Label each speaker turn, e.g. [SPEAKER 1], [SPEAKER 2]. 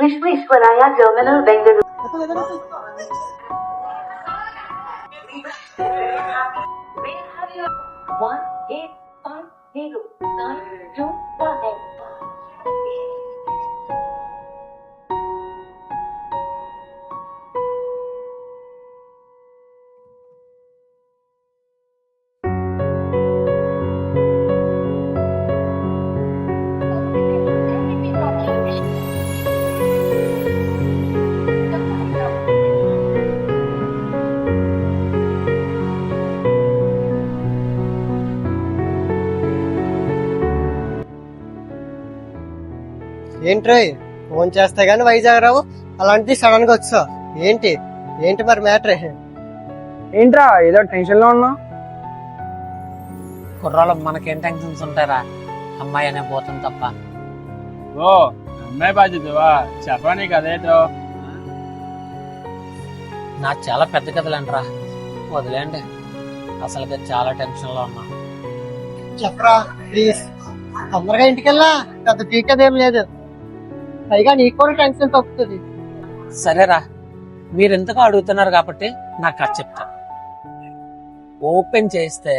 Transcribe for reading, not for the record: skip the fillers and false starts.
[SPEAKER 1] విశ్వేశ్వరాయ terminal Bengaluru.
[SPEAKER 2] ఏంట్రో phone చేస్తే గానీ వైజాగ్ రావు, అలాంటిది సడన్ గా వచ్చా ఏంటి ఏంటి మరి మ్యాటర్?
[SPEAKER 3] ఏంట్రా ఏదో టెన్షన్ లో ఉన్నా?
[SPEAKER 4] కుర్రాళ్ళు మనకేం టెన్షన్స్ ఉంటారా, అమ్మాయి అనే పోతుంది తప్ప.
[SPEAKER 5] ఓ అమ్మాయి బాధ్యతవా? చెప్పడానికి అదేటో.
[SPEAKER 4] నాకు చాలా పెద్ద కథలంటరా, వదిలేండి. అసలుగా చాలా టెన్షన్ లో ఉన్నా.
[SPEAKER 2] చెప్పరా ప్లీజ్, తొందరగా ఇంటికెళ్ళా, పెద్ద పీకదేం లేదు, పైగా నీకు కూడా టెన్షన్ తప్పుతుంది.
[SPEAKER 4] సరేరా, మీరు ఎంతగా అడుగుతున్నారు కాబట్టి నాకు అది చెప్తా. ఓపెన్ చేస్తే